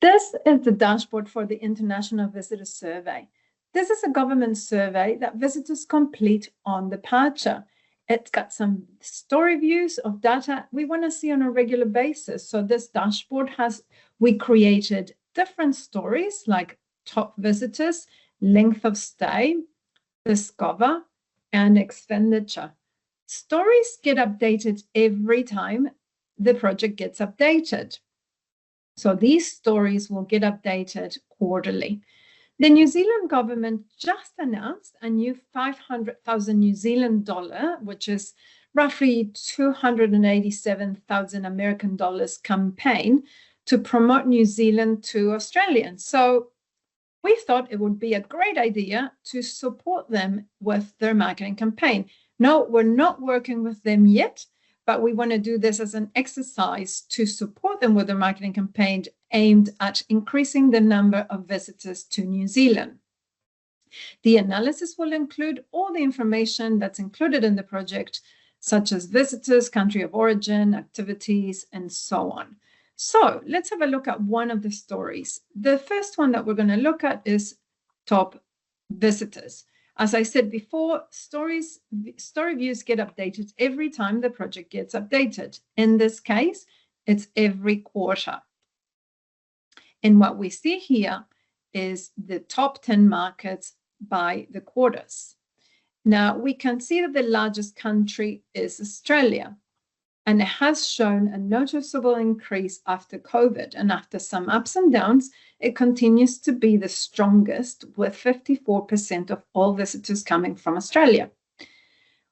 This is the dashboard for the International Visitor Survey. This is a government survey that visitors complete on departure. It's got some story views of data we want to see on a regular basis. So this dashboard we created different stories like top visitors, length of stay, discover, and expenditure. Stories get updated every time the project gets updated. So these stories will get updated quarterly. The New Zealand government just announced a new 500,000 New Zealand dollar, which is roughly 287,000 American dollars campaign to promote New Zealand to Australians. So we thought it would be a great idea to support them with their marketing campaign. No, we're not working with them yet, but we want to do this as an exercise to support them with their marketing campaign aimed at increasing the number of visitors to New Zealand. The analysis will include all the information that's included in the project, such as visitors, country of origin, activities, and so on. So let's have a look at one of the stories. The first one that we're going to look at is top visitors. As I said before, story views get updated every time the project gets updated. In this case, it's every quarter. And what we see here is the top 10 markets by the quarters. Now, we can see that the largest country is Australia, and it has shown a noticeable increase after COVID. And after some ups and downs, it continues to be the strongest, with 54% of all visitors coming from Australia.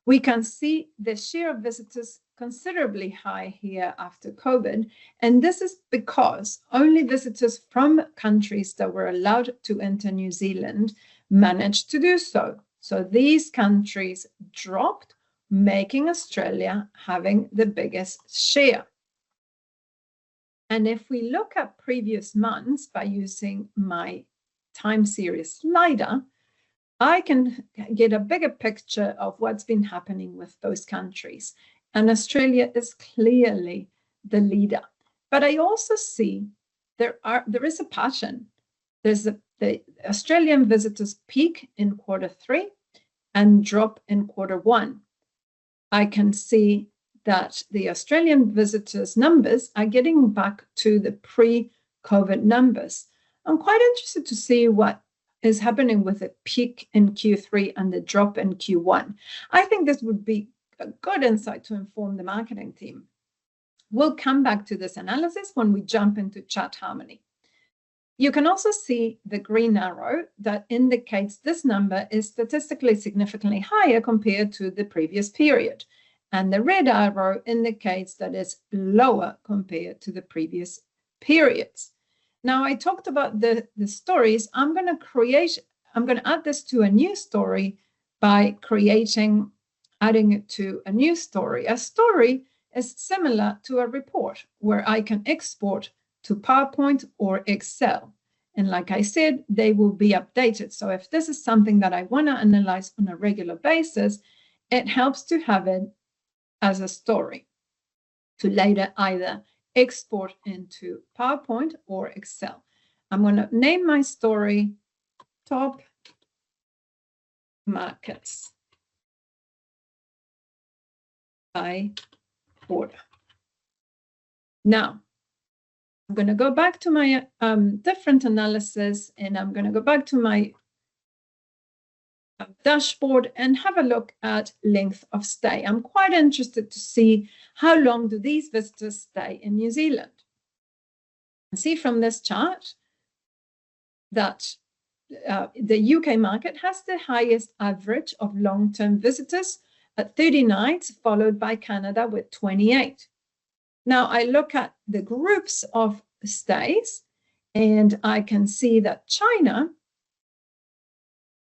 We can see the share of visitors considerably high here after COVID, and this is because only visitors from countries that were allowed to enter New Zealand managed to do so. So these countries dropped, making Australia having the biggest share. And if we look at previous months by using my time series slider, I can get a bigger picture of what's been happening with those countries. And Australia is clearly the leader. But I also see there is a pattern. The Australian visitors peak in Q3 and drop in Q1. I can see that the Australian visitors numbers are getting back to the pre-COVID numbers. I'm quite interested to see what is happening with the peak in Q3 and the drop in Q1. I think this would be a good insight to inform the marketing team. We'll come back to this analysis when we jump into Chat Harmony. You can also see the green arrow that indicates this number is statistically significantly higher compared to the previous period. And the red arrow indicates that it's lower compared to the previous periods. Now, I talked about the stories. I'm going to add this to a new story by adding it to a new story. A story is similar to a report where I can export to PowerPoint or Excel. And like I said, they will be updated. So if this is something that I want to analyze on a regular basis, it helps to have it as a story to later either export into PowerPoint or Excel. I'm going to name my story Top Markets by Quarter. Now, I'm going to go back to my different analysis, and I'm going to go back to my dashboard and have a look at length of stay. I'm quite interested to see how long do these visitors stay in New Zealand. You see from this chart that the UK market has the highest average of long-term visitors at 30 nights, followed by Canada with 28. Now, I look at the groups of stays, and I can see that China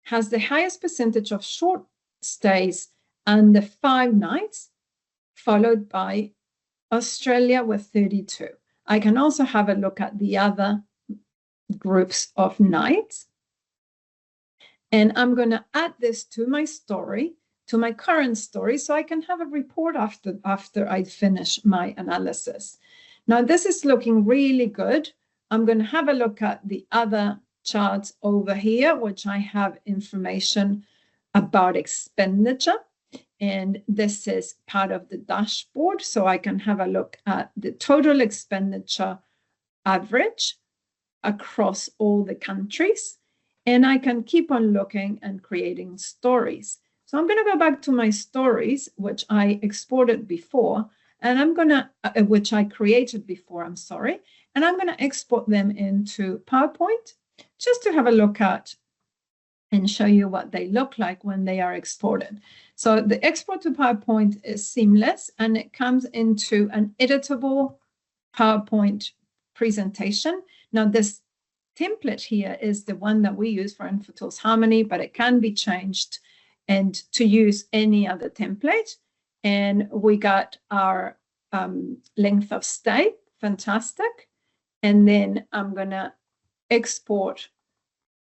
has the highest percentage of short stays under 5 nights, followed by Australia with 32. I can also have a look at the other groups of nights. And I'm going to add this to my story, to my current story, so I can have a report after I finish my analysis. Now, this is looking really good I'm going to have a look at the other charts over here, which I have information about expenditure. And this is part of the dashboard. So I can have a look at the total expenditure average across all the countries. And I can keep on looking and creating stories. So I'm going to go back to my stories, which I exported before, and I'm going to, which I created before, I'm sorry, and I'm going to export them into PowerPoint just to have a look at and show you what they look like when they are exported. So the export to PowerPoint is seamless, and it comes into an editable PowerPoint presentation. Now, this template here is the one that we use for InfoTools Harmony, but it can be changed and to use any other template. And we got our length of stay, fantastic. And then I'm going to export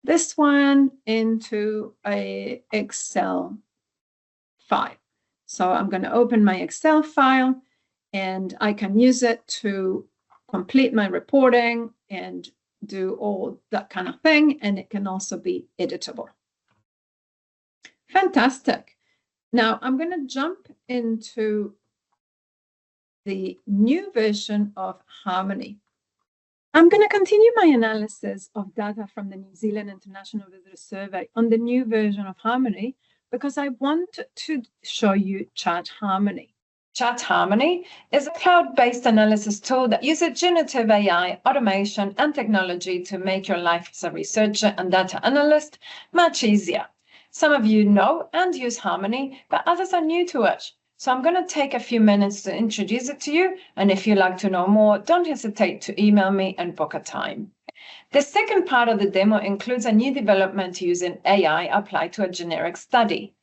this one into a Excel file. So I'm going to open my Excel file, and I can use it to complete my reporting and do all that kind of thing. And it can also be editable. Fantastic. Now I'm going to jump into the new version of Harmony. I'm going to continue my analysis of data from the New Zealand International Visitor Survey on the new version of Harmony because I want to show you Chat Harmony. Chat Harmony is a cloud-based analysis tool that uses generative AI, automation, and technology to make your life as a researcher and data analyst much easier. Some of you know and use Harmony, but others are new to it. So I'm going to take a few minutes to introduce it to you, and if you'd like to know more, don't hesitate to email me and book a time. The second part of the demo includes a new development using AI applied to a generic study.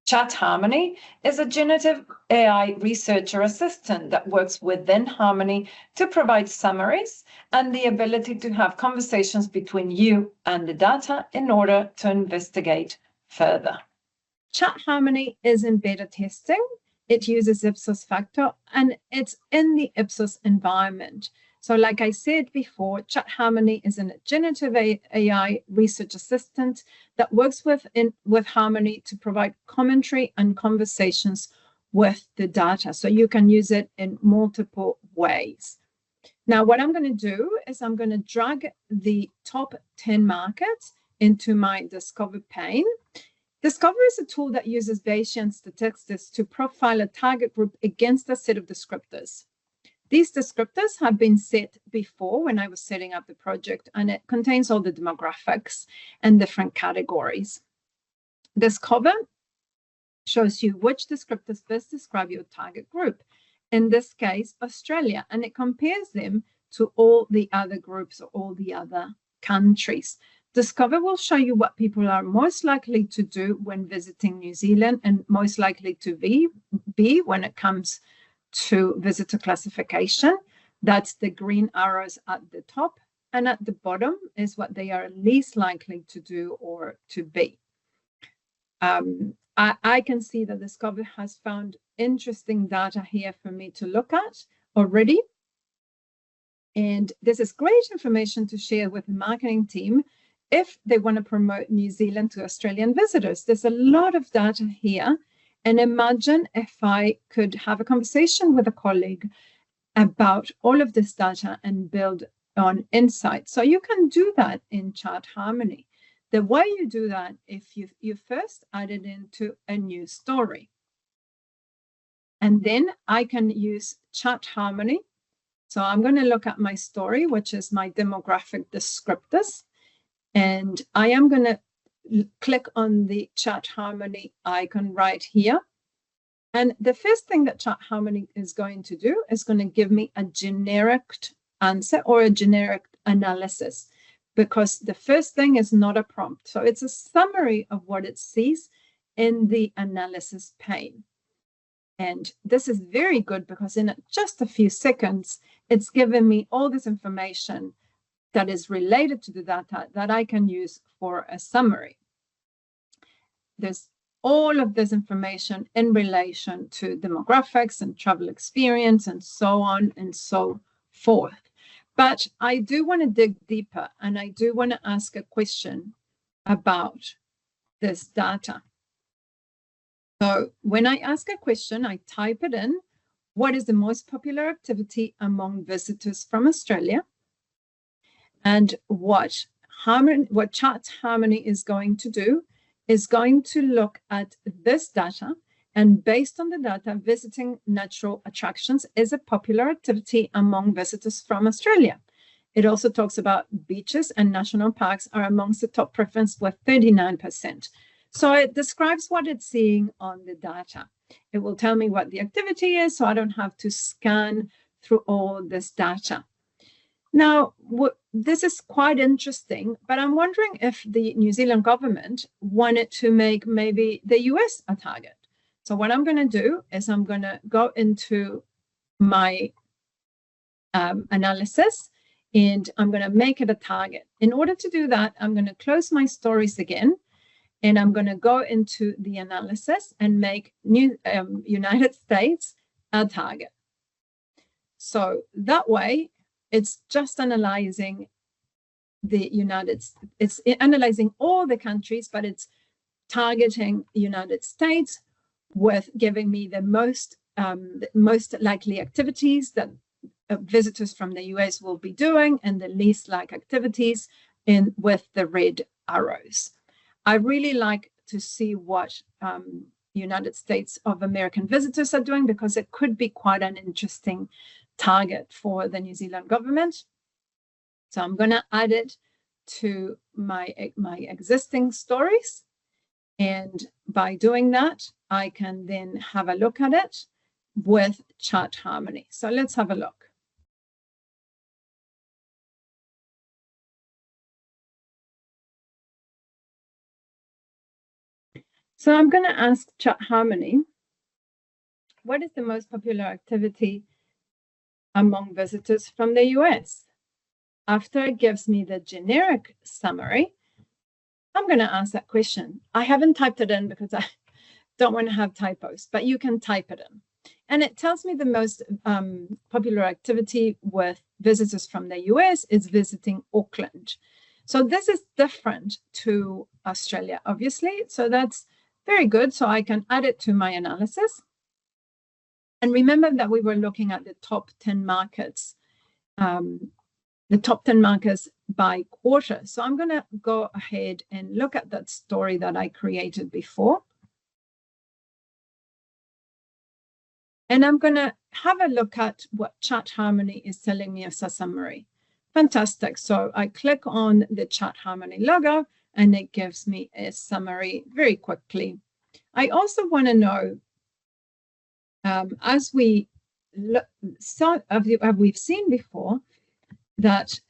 Chat Harmony is a generative AI researcher assistant that works within Harmony to provide summaries and the ability to have conversations between you and the data in order to investigate further. Chat Harmony is in beta testing. It uses Ipsos Factor, and it's in the Ipsos environment. So like I said before, Chat Harmony is a generative AI research assistant that works with Harmony to provide commentary and conversations with the data. So you can use it in multiple ways. Now, what I'm going to do is I'm going to drag the top 10 markets into my Discover pane. Discover is a tool that uses Bayesian statistics to profile a target group against a set of descriptors. These descriptors have been set before when I was setting up the project, and it contains all the demographics and different categories. Discover shows you which descriptors best describe your target group, in this case, Australia, and it compares them to all the other groups or all the other countries. Discover will show you what people are most likely to do when visiting New Zealand and most likely to be when it comes to visitor classification. That's the green arrows at the top, and at the bottom is what they are least likely to do or to be. I can see that Discover has found interesting data here for me to look at already. And this is great information to share with the marketing team if they want to promote New Zealand to Australian visitors. There's a lot of data here. And imagine if I could have a conversation with a colleague about all of this data and build on insights. So you can do that in Chat Harmony. The way you do that, if you first add it into a new story. And then I can use Chat Harmony. So I'm going to look at my story, which is my demographic descriptors. And I am going to click on the Chat Harmony icon right here. And the first thing that Chat Harmony is going to do is going to give me a generic answer or a generic analysis, because the first thing is not a prompt. So it's a summary of what it sees in the analysis pane. And this is very good because in just a few seconds, it's given me all this information that is related to the data that I can use for a summary. There's all of this information in relation to demographics and travel experience and so on and so forth. But I do want to dig deeper, and I do want to ask a question about this data. So when I ask a question, I type it in. What is the most popular activity among visitors from Australia? And what Chat Harmony is going to do is going to look at this data, and based on the data, visiting natural attractions is a popular activity among visitors from Australia. It also talks about beaches and national parks are amongst the top preference with 39%. So it describes what it's seeing on the data. It will tell me what the activity is, so I don't have to scan through all this data. Now, this is quite interesting, but I'm wondering if the New Zealand government wanted to make maybe the US a target. So what I'm going to do is I'm going to go into my analysis, and I'm going to make it a target. In order to do that, I'm going to close my stories again, and I'm going to go into the analysis and make United States a target. So that way, it's just analyzing the it's analyzing all the countries, but it's targeting United States with giving me the most likely activities that visitors from the US will be doing, and the least like activities with the red arrows. I really like to see what United States of American visitors are doing, because it could be quite an interesting target for the New Zealand government. So I'm going to add it to my existing stories. And by doing that, I can then have a look at it with Chat Harmony. So let's have a look. So I'm going to ask Chat Harmony, what is the most popular activity among visitors from the US? After it gives me the generic summary, I'm going to ask that question. I haven't typed it in because I don't want to have typos, but you can type it in. And it tells me the most popular activity with visitors from the US is visiting Auckland. So this is different to Australia, obviously. So that's very good. So I can add it to my analysis. And remember that we were looking at the top 10 markets, the top 10 markets by quarter. So I'm going to go ahead and look at that story that I created before. And I'm going to have a look at what Chat Harmony is telling me as a summary. Fantastic. So I click on the Chat Harmony logo, and it gives me a summary very quickly. I also want to know, as we've seen before, that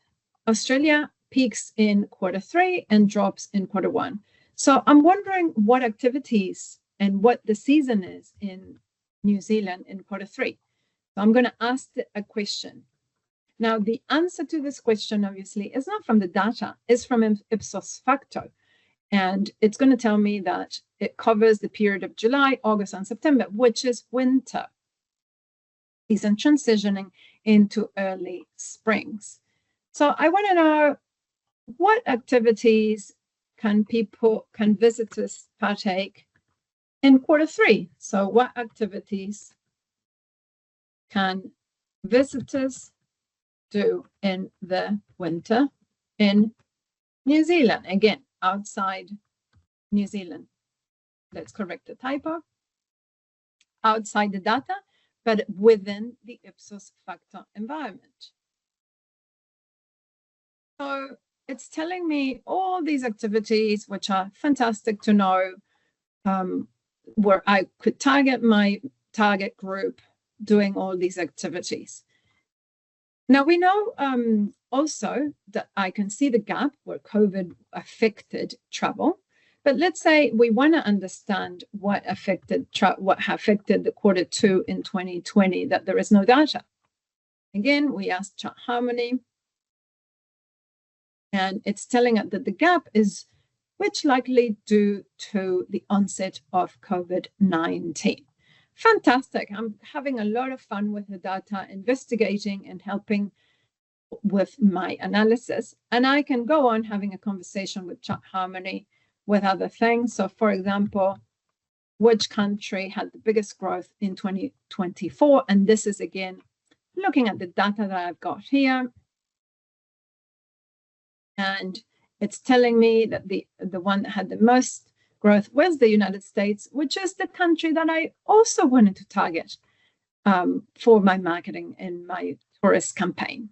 Australia peaks in Q3 and drops in Q1. So I'm wondering what activities and what the season is in New Zealand in Q3. So I'm going to ask a question. Now, the answer to this question, obviously, is not from the data, it's from ipsos facto. And it's going to tell me that it covers the period of July, August, and September, which is winter season transitioning into early springs. So I want to know, what activities can visitors partake in Q3? So what activities can visitors do in the winter in New Zealand? Again, outside New Zealand. Let's correct the typo. Outside the data, but within the ipsos facto environment. So it's telling me all these activities, which are fantastic to know, where I could target my target group doing all these activities. Now, we know also that I can see the gap where COVID affected travel. But let's say we want to understand what affected the Q2 in 2020, that there is no data. Again, we asked Chat Harmony, and it's telling us that the gap is which likely due to the onset of COVID-19. Fantastic. I'm having a lot of fun with the data, investigating and helping with my analysis. And I can go on having a conversation with Harmony with other things. So for example, which country had the biggest growth in 2024? And this is again, looking at the data that I've got here. And it's telling me that the one that had the most growth was the United States, which is the country that I also wanted to target for my marketing and my tourist campaign.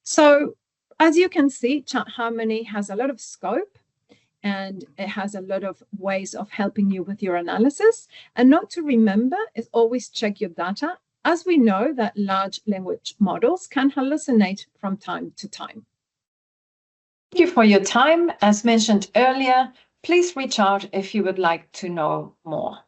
So as you can see, Harmony has a lot of scope and it has a lot of ways of helping you with your analysis. And not to remember is always check your data, as we know that large language models can hallucinate from time to time. Thank you for your time. As mentioned earlier, please reach out if you would like to know more.